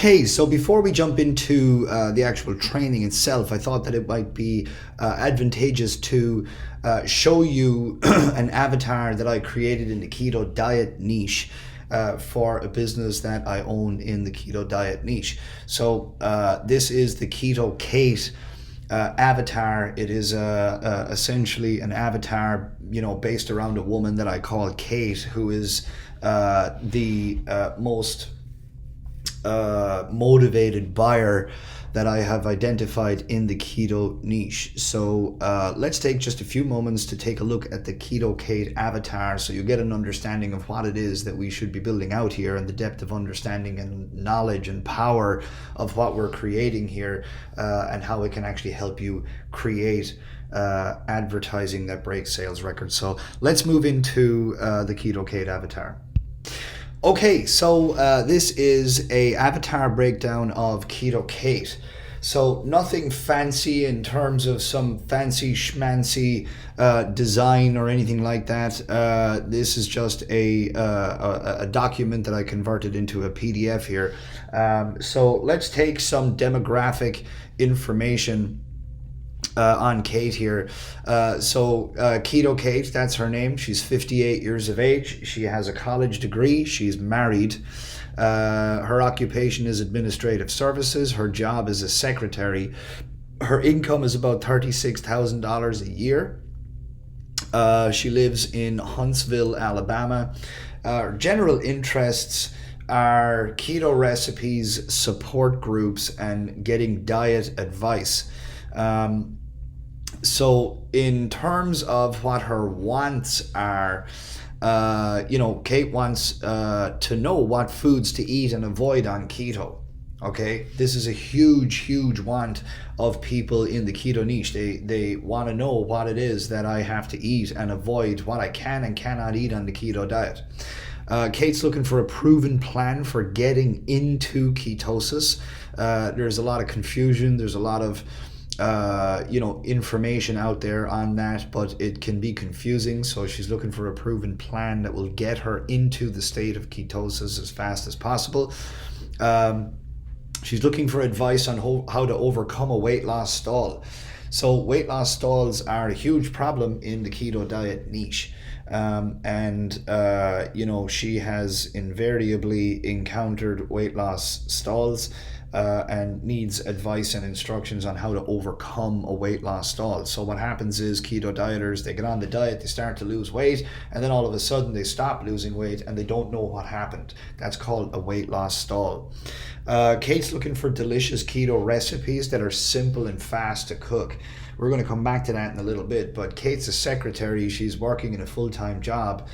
Okay, so before we jump into the actual training itself, I thought that it might be advantageous to show you an avatar that I created in the keto diet niche for a business that I own in the keto diet niche. So this is the Keto Kate avatar. It is essentially an avatar, based around a woman that I call Kate, who is the most motivated buyer that I have identified in the keto niche. So let's take just a few moments to take a look at the Keto Kate avatar so you get an understanding of what it is that we should be building out here and the depth of understanding and knowledge and power of what we're creating here, and how it can actually help you create advertising that breaks sales records. So let's move into the Keto Kate avatar. Okay, so this is a avatar breakdown of Keto Kate. So nothing fancy in terms of some fancy schmancy design or anything like that. This is just a document that I converted into a PDF here. So let's take some demographic information on Kate here. Keto Kate, that's her name. She's 58 years of age. She has a college degree. She's married. Her occupation is administrative services. Her job is a secretary. Her income is about $36,000 a year. She lives in Huntsville, Alabama. General interests are keto recipes, support groups, and getting diet advice. So in terms of what her wants are, Kate wants to know what foods to eat and avoid on keto. Okay, this is a huge want of people in the keto niche. They want to know what it is that I have to eat and avoid, what I can and cannot eat on the keto diet. Kate's looking for a proven plan for getting into ketosis. There's a lot of confusion. There's a lot of information out there on that, but it can be confusing. So she's looking for a proven plan that will get her into the state of ketosis as fast as possible. She's looking for advice on how to overcome a weight loss stall. So weight loss stalls are a huge problem in the keto diet niche. She has invariably encountered weight loss stalls and needs advice and instructions on how to overcome a weight loss stall. So what happens is keto dieters, they get on the diet, they start to lose weight, and then all of a sudden they stop losing weight and they don't know what happened. That's called a weight loss stall. Kate's looking for delicious keto recipes that are simple and fast to cook. We're going to come back to that in a little bit, but Kate's a secretary. She's working in a full-time job.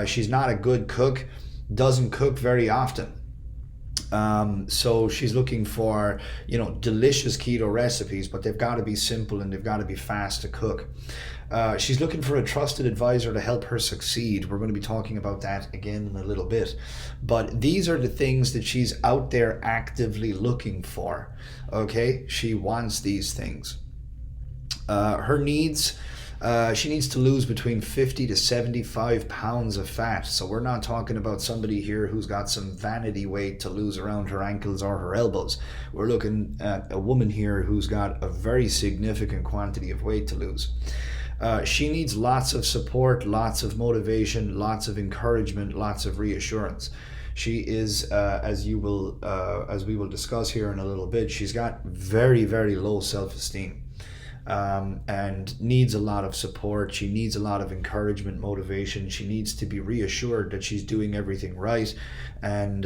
She's not a good cook, doesn't cook very often. So she's looking for, delicious keto recipes, but they've got to be simple and they've got to be fast to cook. She's looking for a trusted advisor to help her succeed. We're going to be talking about that again in a little bit. But these are the things that she's out there actively looking for. Okay? She wants these things. Her needs, she needs to lose between 50 to 75 pounds of fat. So we're not talking about somebody here who's got some vanity weight to lose around her ankles or her elbows. We're looking at a woman here who's got a very significant quantity of weight to lose. She needs lots of support, lots of motivation, lots of encouragement, lots of reassurance. She is, as we will discuss here in a little bit, she's got very, very low self-esteem. And needs a lot of support. She needs a lot of encouragement, motivation. She needs to be reassured that she's doing everything right, and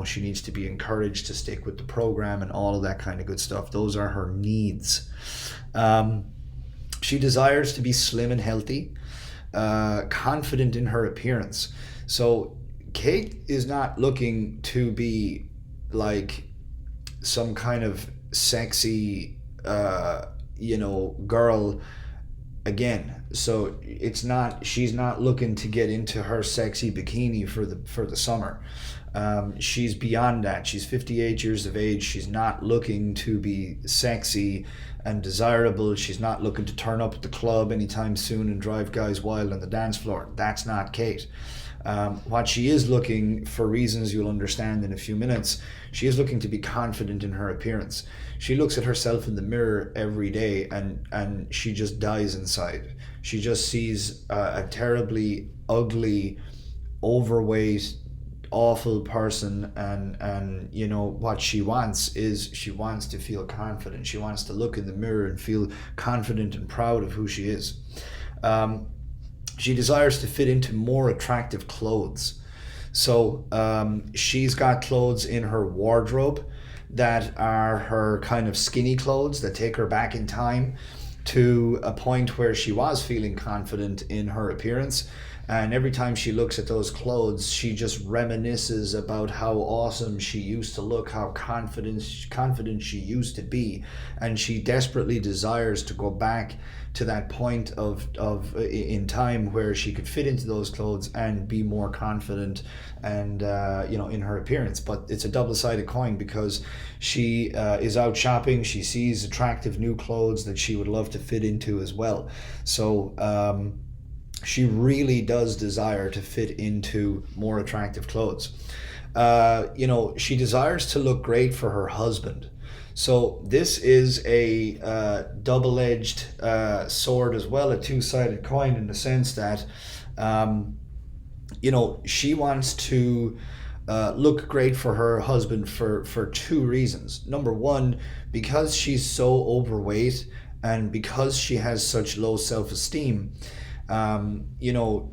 she needs to be encouraged to stick with the program and all of that kind of good stuff. Those are her needs. She desires to be slim and healthy, confident in her appearance. So Kate is not looking to be like some kind of sexy girl again. So she's not looking to get into her sexy bikini for the summer. She's beyond that. She's 58 years of age. She's not looking to be sexy and desirable. She's not looking to turn up at the club anytime soon and drive guys wild on the dance floor. That's not Kate. What she is looking, for reasons you'll understand in a few minutes, she is looking to be confident in her appearance. She looks at herself in the mirror every day, and she just dies inside. She just sees a terribly ugly, overweight, awful person, and you know what she wants is, she wants to feel confident. She wants to look in the mirror and feel confident and proud of who she is. She desires to fit into more attractive clothes. So she's got clothes in her wardrobe that are her kind of skinny clothes that take her back in time to a point where she was feeling confident in her appearance. And every time she looks at those clothes, she just reminisces about how awesome she used to look, how confident she used to be, and she desperately desires to go back to that point of in time where she could fit into those clothes and be more confident and in her appearance. But it's a double-sided coin, because she is out shopping, she sees attractive new clothes that she would love to fit into as well. So she really does desire to fit into more attractive clothes. She desires to look great for her husband. So this is a double-edged sword as well, a two-sided coin, in the sense that, she wants to look great for her husband for two reasons. Number one, because she's so overweight and because she has such low self-esteem,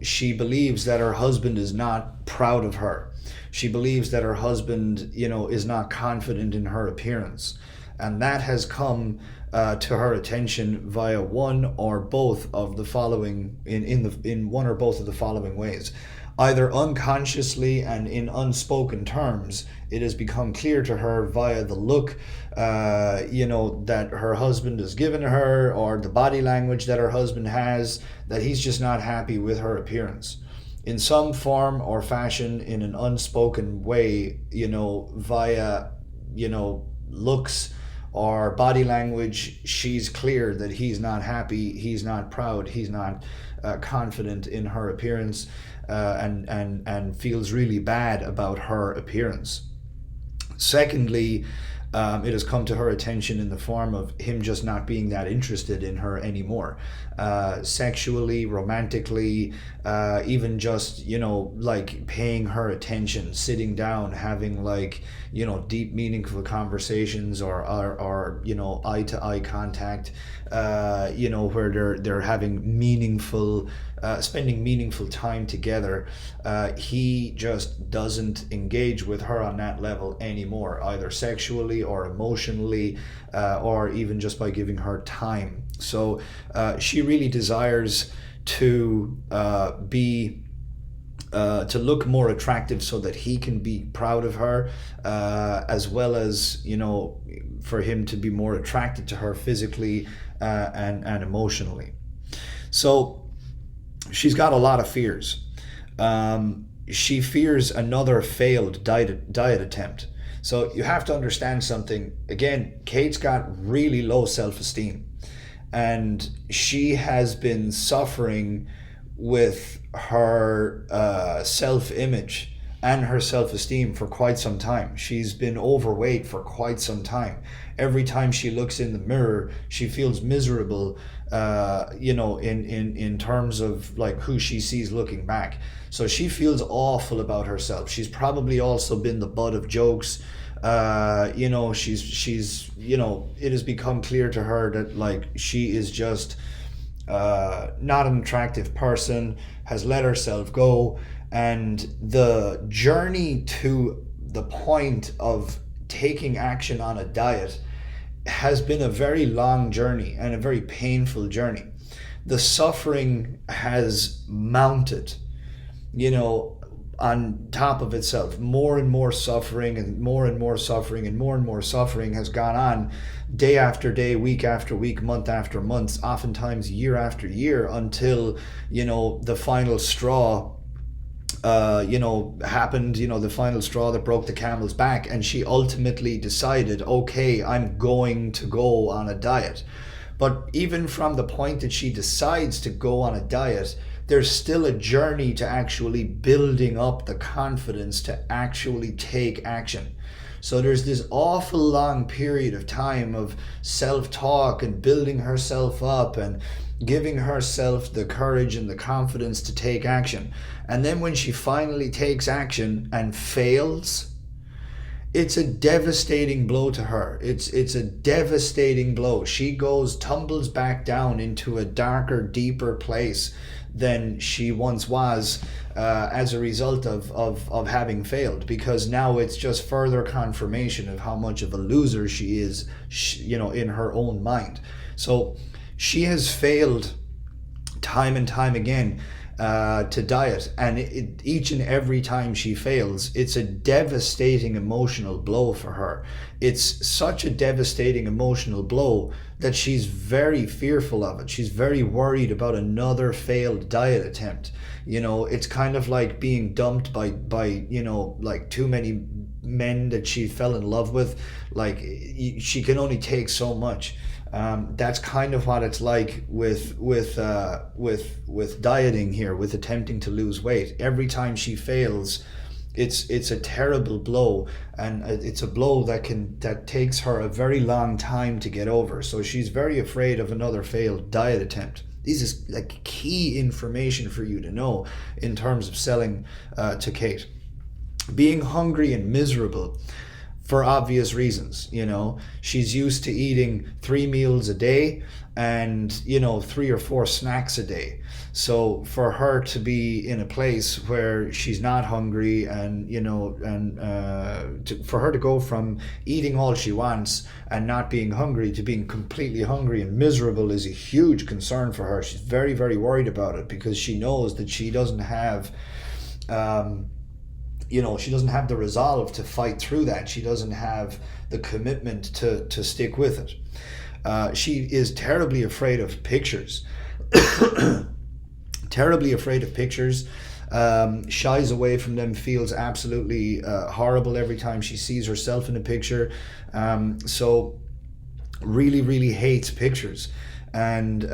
she believes that her husband is not proud of her. She believes that her husband, is not confident in her appearance. And that has come to her attention via one or both of the following, in one or both of the following ways. Either unconsciously and in unspoken terms, it has become clear to her via the look, that her husband has given her, or the body language that her husband has, that he's just not happy with her appearance. In some form or fashion, in an unspoken way, via, looks or body language, she's clear that he's not happy, he's not proud, he's not confident in her appearance, and feels really bad about her appearance. Secondly, it has come to her attention in the form of him just not being that interested in her anymore, sexually, romantically, even just like paying her attention, sitting down, having deep, meaningful conversations, or eye to eye contact, where they're having meaningful, spending meaningful time together. He just doesn't engage with her on that level anymore, either sexually or emotionally, or even just by giving her time. So she really desires to to look more attractive so that he can be proud of her, as well as for him to be more attracted to her physically and emotionally. So she's got a lot of fears. She fears another failed diet attempt. So you have to understand something. Again, Kate's got really low self-esteem, and she has been suffering with her self-image and her self-esteem for quite some time. She's been overweight for quite some time. Every time she looks in the mirror, she feels miserable, in terms of like who she sees looking back. So she feels awful about herself. She's probably also been the butt of jokes. She's it has become clear to her that she is just not an attractive person, has let herself go, and the journey to the point of taking action on a diet has been a very long journey and a very painful journey. The suffering has mounted, on top of itself. More and more suffering, and more and more suffering, and more and more suffering has gone on day after day, week after week, month after month, oftentimes year after year, until the final straw happened, the final straw that broke the camel's back, and she ultimately decided, okay, I'm going to go on a diet. But even from the point that she decides to go on a diet, there's still a journey to actually building up the confidence to actually take action. So there's this awful long period of time of self-talk and building herself up and giving herself the courage and the confidence to take action. And then when she finally takes action and fails, it's a devastating blow to her. It's a devastating blow. She tumbles back down into a darker, deeper place than she once was, as a result of having failed, because now it's just further confirmation of how much of a loser she is, in her own mind. So she has failed time and time again to diet, and each and every time she fails, it's a devastating emotional blow for her. It's such a devastating emotional blow that she's very fearful of it. She's very worried about another failed diet attempt. It's kind of like being dumped by like too many men that she fell in love with. Like, she can only take so much. That's kind of what it's like with dieting here, with attempting to lose weight. Every time she fails, it's a terrible blow, and it's a blow that takes her a very long time to get over. So she's very afraid of another failed diet attempt. This is like key information for you to know in terms of selling to Kate. Being hungry and miserable, for obvious reasons. She's used to eating 3 meals a day and 3 or 4 snacks a day. So for her to be in a place where she's not hungry, and for her to go from eating all she wants and not being hungry to being completely hungry and miserable is a huge concern for her. She's very, very worried about it, because she knows that she doesn't have she doesn't have the resolve to fight through that. She doesn't have the commitment to stick with it. She is terribly afraid of pictures. Terribly afraid of pictures. Shies away from them, feels absolutely horrible every time she sees herself in a picture. So really, really hates pictures. And,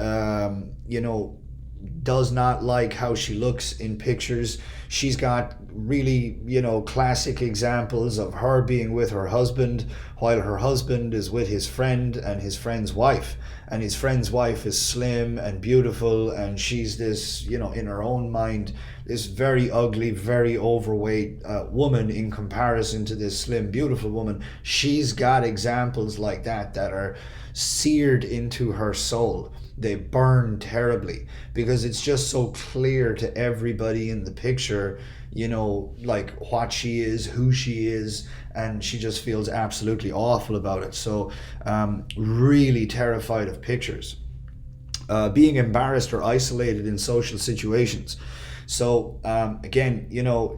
does not like how she looks in pictures. She's got really, classic examples of her being with her husband while her husband is with his friend and his friend's wife. And his friend's wife is slim and beautiful, and she's this, in her own mind, this very ugly, very overweight woman in comparison to this slim, beautiful woman. She's got examples like that are seared into her soul. They burn terribly, because it's just so clear to everybody in the picture, like what she is, who she is, and she just feels absolutely awful about it. So really terrified of pictures. Being embarrassed or isolated in social situations. So again,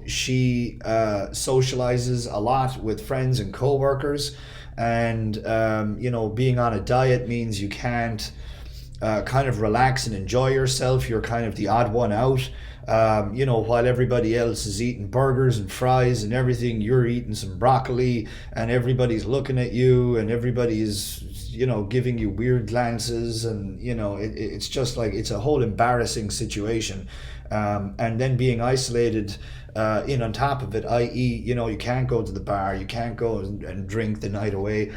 she socializes a lot with friends and co-workers, and being on a diet means you can't kind of relax and enjoy yourself. You're kind of the odd one out. While everybody else is eating burgers and fries and everything, you're eating some broccoli, and everybody's looking at you, and everybody's, giving you weird glances, and, it's just like, it's a whole embarrassing situation. And then being isolated on top of it, i.e., you can't go to the bar, you can't go and drink the night away,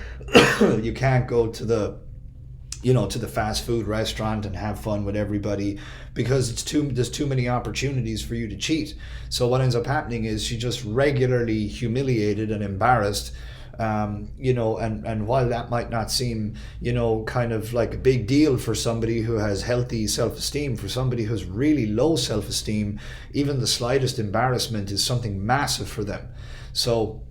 you can't go to the fast food restaurant and have fun with everybody, because there's too many opportunities for you to cheat. So what ends up happening is she's just regularly humiliated and embarrassed. And while that might not seem, kind of like a big deal for somebody who has healthy self-esteem, for somebody who's really low self-esteem, even the slightest embarrassment is something massive for them. So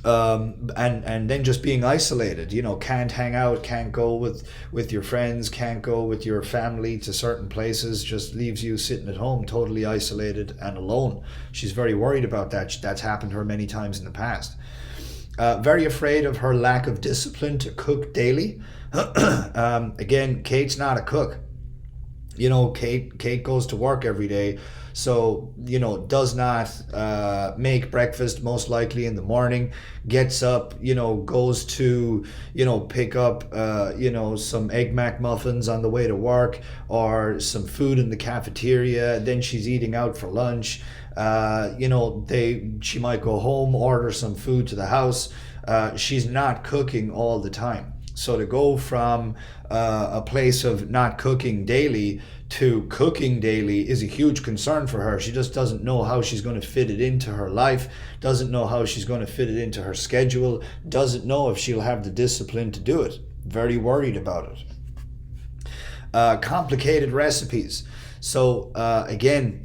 and then just being isolated, can't hang out, can't go with your friends, can't go with your family to certain places, just leaves you sitting at home totally isolated and alone. She's very worried about that. That's happened to her many times in the past. Very afraid of her lack of discipline to cook daily. Again, Kate's not a cook. Kate goes to work every day, so does not make breakfast most likely in the morning. Gets up, goes to pick up some egg mac muffins on the way to work, or some food in the cafeteria. Then she's eating out for lunch. They she might go home, order some food to the house. She's not cooking all the time. So to go from a place of not cooking daily to cooking daily is a huge concern for her. She just doesn't know how she's going to fit it into her life, doesn't know how she's going to fit it into her schedule, doesn't know if she'll have the discipline to do it. Very worried about it. Complicated recipes. So again,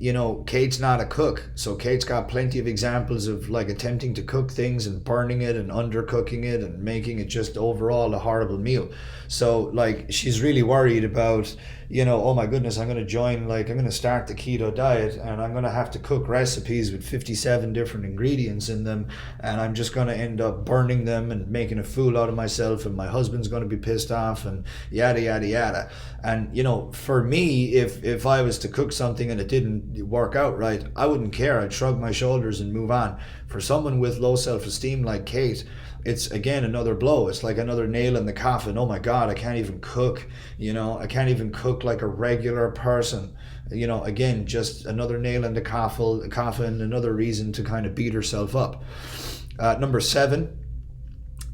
Kate's not a cook, so Kate's got plenty of examples of like attempting to cook things and burning it and undercooking it and making it just overall a horrible meal. So like she's really worried about, oh my goodness, I'm going to start the keto diet and I'm going to have to cook recipes with 57 different ingredients in them, and I'm just going to end up burning them and making a fool out of myself, and my husband's going to be pissed off, and yada yada yada. And for me, if I was to cook something and it didn't work out right, I wouldn't care. I'd shrug my shoulders and move on. For someone with low self-esteem like Kate, it's again another blow. It's like another nail in the coffin. Oh my God, I can't even cook. I can't even cook like a regular person. Again, just another nail in the coffin, another reason to kind of beat herself up. Number 7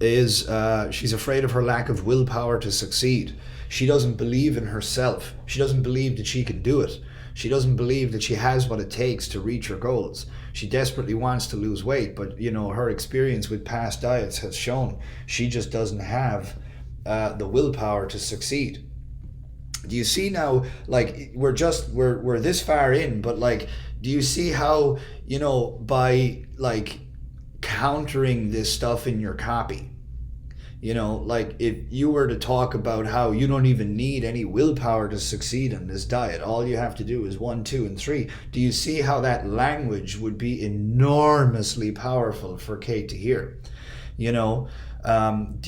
is she's afraid of her lack of willpower to succeed. She doesn't believe in herself. She doesn't believe that she can do it. She doesn't believe that she has what it takes to reach her goals. She desperately wants to lose weight, but her experience with past diets has shown she just doesn't have the willpower to succeed. Do you see now, like, we're this far in, but like, do you see how, by like countering this stuff in your copy, like if you were to talk about how you don't even need any willpower to succeed in this diet, all you have to do is 1, 2, and 3. Do you see how that language would be enormously powerful for Kate to hear? Do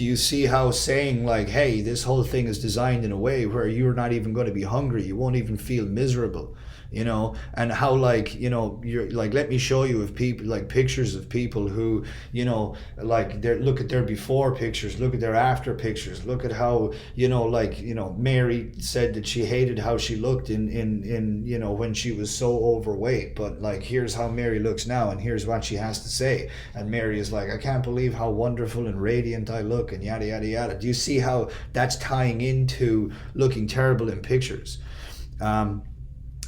you see how saying like, hey, this whole thing is designed in a way where you're not even going to be hungry, you won't even feel miserable, and how like, you're like, let me show you of people, like pictures of people who, like look at their before pictures, look at their after pictures, look at how, Mary said that she hated how she looked in when she was so overweight, but like, here's how Mary looks now and here's what she has to say. And Mary is like, I can't believe how wonderful and radiant I look, and yada yada yada. Do you see how that's tying into looking terrible in pictures?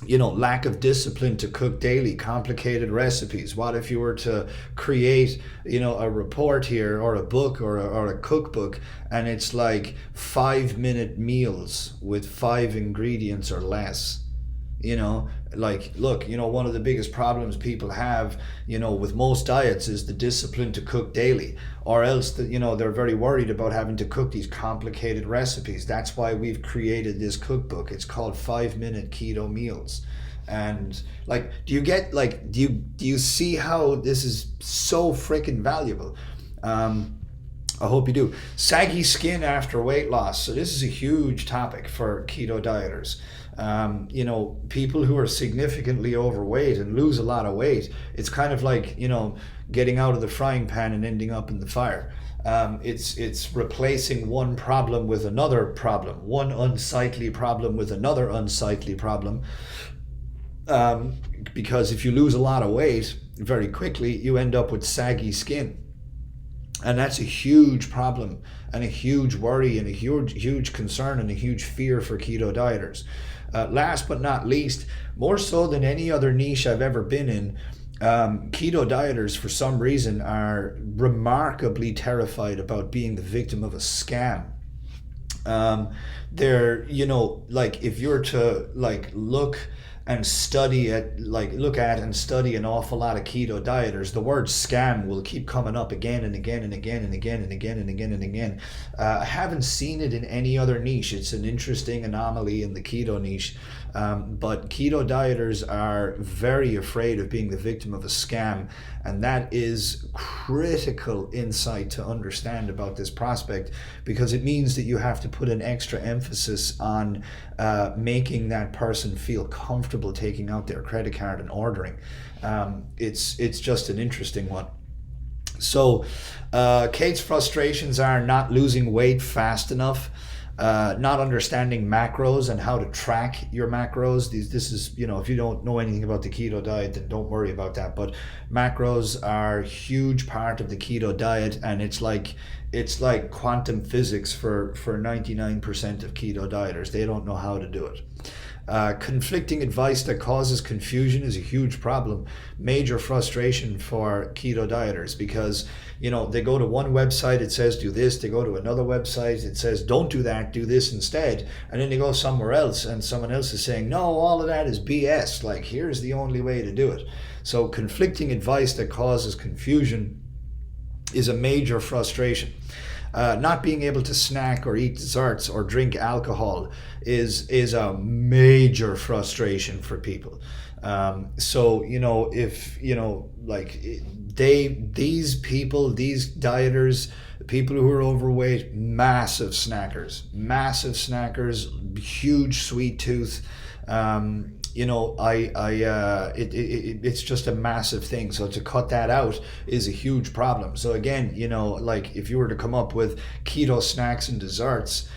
Lack of discipline to cook daily, complicated recipes. What if you were to create, a report here, or a book, or a cookbook, and it's like 5-minute meals with 5 ingredients or less? Like, look, one of the biggest problems people have, with most diets is the discipline to cook daily, or else that, they're very worried about having to cook these complicated recipes. That's why we've created this cookbook. It's called 5-minute keto meals. And like, do you see how this is so freaking valuable? I hope you do. Saggy skin after weight loss. So this is a huge topic for keto dieters. People who are significantly overweight and lose a lot of weight, it's kind of like, getting out of the frying pan and ending up in the fire. It's replacing one problem with another problem, one unsightly problem with another unsightly problem. Because if you lose a lot of weight very quickly, you end up with saggy skin. And that's a huge problem and a huge worry and a huge concern and a huge fear for keto dieters. Last but not least, more so than any other niche I've ever been in, keto dieters for some reason are remarkably terrified about being the victim of a scam. They're, like, if you're to like look and study at like look at and study an awful lot of keto dieters, the word scam will keep coming up again and again and again and again and again and again and again. I haven't seen it in any other niche. It's an interesting anomaly in the keto niche. But keto dieters are very afraid of being the victim of a scam, and that is critical insight to understand about this prospect, because it means that you have to put an extra emphasis on making that person feel comfortable taking out their credit card and ordering. It's just an interesting one. So, Kate's frustrations are not losing weight fast enough, not understanding macros and how to track your macros. This is, if you don't know anything about the keto diet, then don't worry about that. But macros are a huge part of the keto diet, and it's like quantum physics for 99% of keto dieters. They don't know how to do it. Conflicting advice that causes confusion is a huge problem, major frustration for keto dieters, because they go to one website, it says do this, they go to another website, it says don't do that, do this instead, and then they go somewhere else and someone else is saying no, all of that is BS, like here's the only way to do it. So conflicting advice that causes confusion is a major frustration. Not being able to snack or eat desserts or drink alcohol is a major frustration for people. So if these dieters, people who are overweight, massive snackers, huge sweet tooth. It's just a massive thing. So to cut that out is a huge problem. So again, if you were to come up with keto snacks and desserts,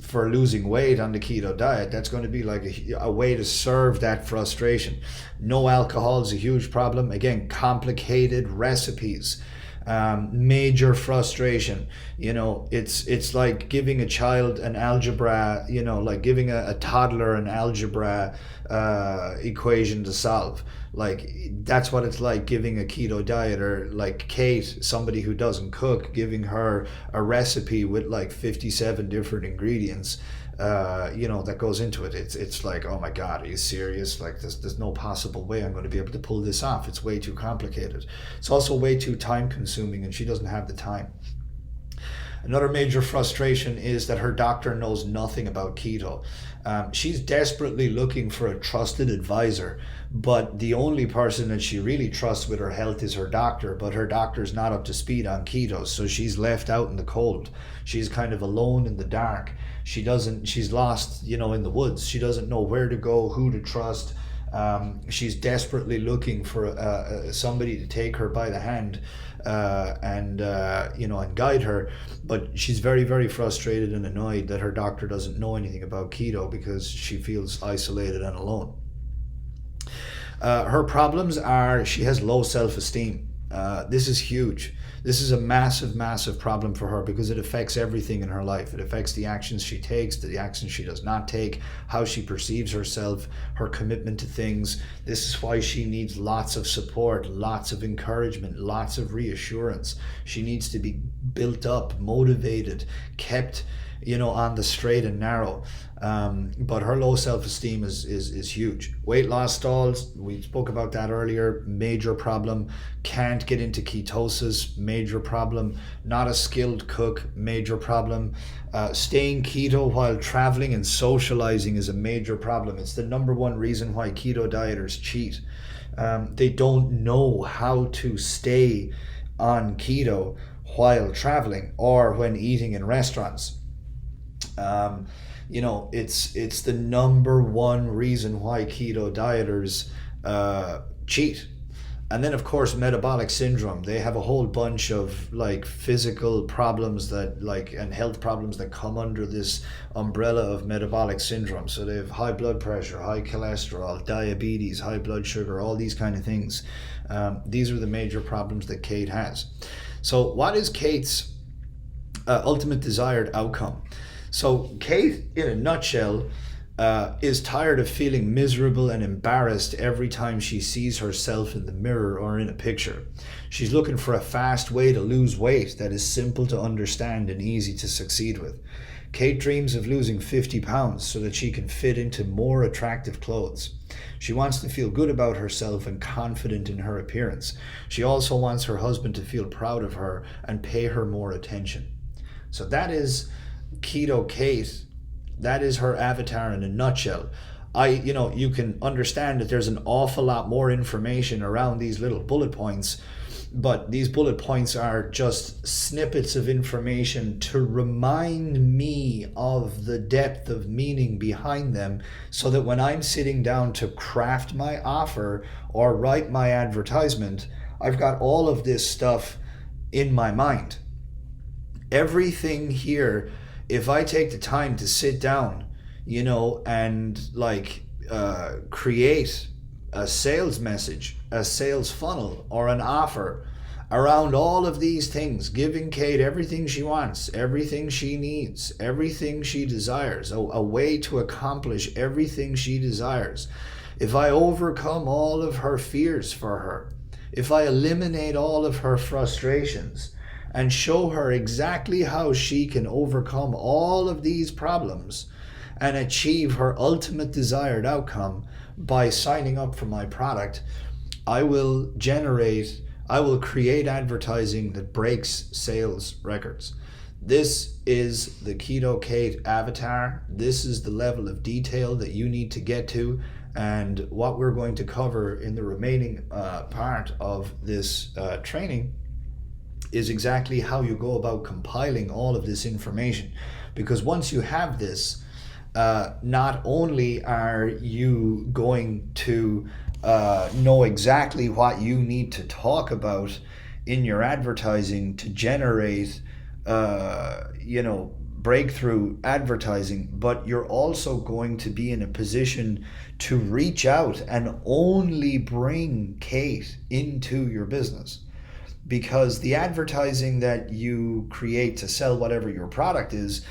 for losing weight on the keto diet, that's going to be like a way to serve that frustration. No alcohol is a huge problem. Again, complicated recipes. Major frustration. It's like giving a child an algebra, like giving a toddler an algebra equation to solve. Like that's what it's like giving a keto dieter like Kate, somebody who doesn't cook, giving her a recipe with like 57 different ingredients. That goes into it. It's like, oh my God, are you serious? Like there's no possible way I'm going to be able to pull this off. It's way too complicated. It's also way too time consuming, and she doesn't have the time. Another major frustration is that her doctor knows nothing about keto. She's desperately looking for a trusted advisor, but the only person that she really trusts with her health is her doctor, but her doctor's not up to speed on keto, so she's left out in the cold. She's kind of alone in the dark. She's lost, in the woods. She doesn't know where to go, who to trust. She's desperately looking for somebody to take her by the hand and guide her, but she's very, very frustrated and annoyed that her doctor doesn't know anything about keto because she feels isolated and alone. Her problems are she has low self-esteem. This is huge. This is a massive, massive problem for her because it affects everything in her life. It affects the actions she takes, the actions she does not take, how she perceives herself, her commitment to things. This is why she needs lots of support, lots of encouragement, lots of reassurance. She needs to be built up, motivated, kept, on the straight and narrow. But her low self-esteem is huge. Weight loss stalls, we spoke about that earlier, major problem. Can't get into ketosis, major problem. Not a skilled cook, major problem. Staying keto while traveling and socializing is a major problem. It's the number one reason why keto dieters cheat. They don't know how to stay on keto while traveling or when eating in restaurants. It's the number one reason why keto dieters cheat. And then of course metabolic syndrome. They have a whole bunch of like physical problems and health problems that come under this umbrella of metabolic syndrome. So they have high blood pressure, high cholesterol, diabetes, high blood sugar, all these kind of things. These are the major problems that Kate has. So what is Kate's ultimate desired outcome? So Kate, in a nutshell, is tired of feeling miserable and embarrassed every time she sees herself in the mirror or in a picture. She's looking for a fast way to lose weight that is simple to understand and easy to succeed with. Kate dreams of losing 50 pounds so that she can fit into more attractive clothes. She wants to feel good about herself and confident in her appearance. She also wants her husband to feel proud of her and pay her more attention. So that is Keto Kate. That is her avatar in a nutshell. You can understand that there's an awful lot more information around these little bullet points, but these bullet points are just snippets of information to remind me of the depth of meaning behind them, so that when I'm sitting down to craft my offer or write my advertisement, I've got all of this stuff in my mind. Everything here, if I take the time to sit down, and create a sales message, a sales funnel, or an offer around all of these things, giving Kate everything she wants, everything she needs, everything she desires, a way to accomplish everything she desires. If I overcome all of her fears for her, if I eliminate all of her frustrations, and show her exactly how she can overcome all of these problems and achieve her ultimate desired outcome by signing up for my product, I will create advertising that breaks sales records. This is the Keto Kate avatar. This is the level of detail that you need to get to. And what we're going to cover in the remaining part of this training is exactly how you go about compiling all of this information. Because once you have this, not only are you going to know exactly what you need to talk about in your advertising to generate breakthrough advertising, but you're also going to be in a position to reach out and only bring Kate into your business. Because the advertising that you create to sell whatever your product is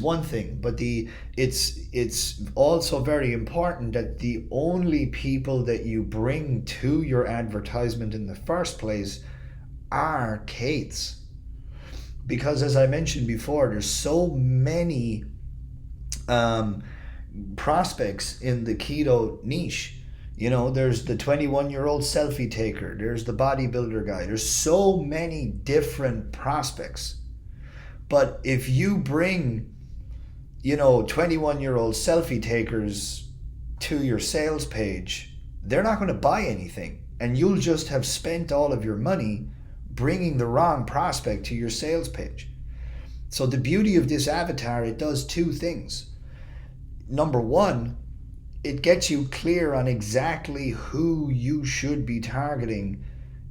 one thing, but it's also very important that the only people that you bring to your advertisement in the first place are Kate's. Because as I mentioned before, there's so many prospects in the keto niche. There's the 21-year-old selfie taker, there's the bodybuilder guy, there's so many different prospects. But if you bring 21-year-old selfie takers to your sales page, they're not going to buy anything, and you'll just have spent all of your money bringing the wrong prospect to your sales page. So the beauty of this avatar, it does two things. Number one, it gets you clear on exactly who you should be targeting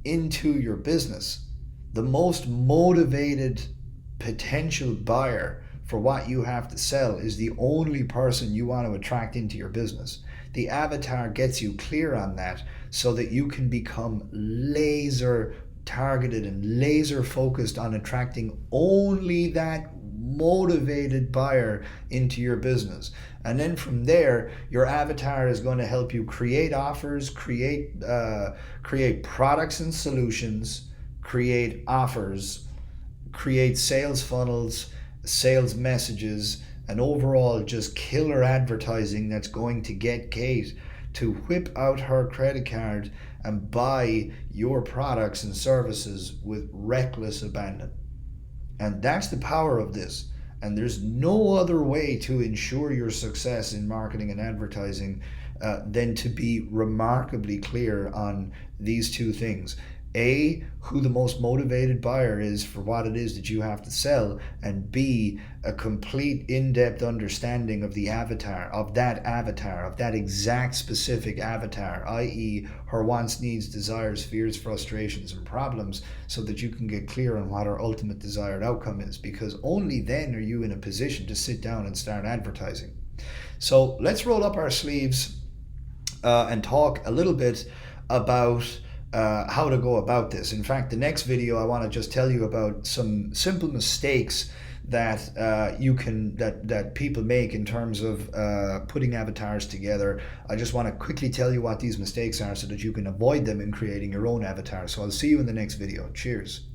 into your business. The most motivated potential buyer for what you have to sell is the only person you want to attract into your business. The avatar gets you clear on that so that you can become laser targeted and laser focused on attracting only that motivated buyer into your business. And then from there, your avatar is going to help you create offers, create products and solutions, create offers, create sales funnels, sales messages, and overall just killer advertising that's going to get Kate to whip out her credit card and buy your products and services with reckless abandon. And that's the power of this. And there's no other way to ensure your success in marketing and advertising than to be remarkably clear on these two things. A, who the most motivated buyer is for what it is that you have to sell, and B, a complete in-depth understanding of the avatar, of that exact specific avatar, i.e. her wants, needs, desires, fears, frustrations, and problems, so that you can get clear on what her ultimate desired outcome is, because only then are you in a position to sit down and start advertising. So let's roll up our sleeves and talk a little bit about how to go about this. In fact, the next video I want to just tell you about some simple mistakes that that people make in terms of putting avatars together. I just want to quickly tell you what these mistakes are so that you can avoid them in creating your own avatar. So I'll see you in the next video. Cheers.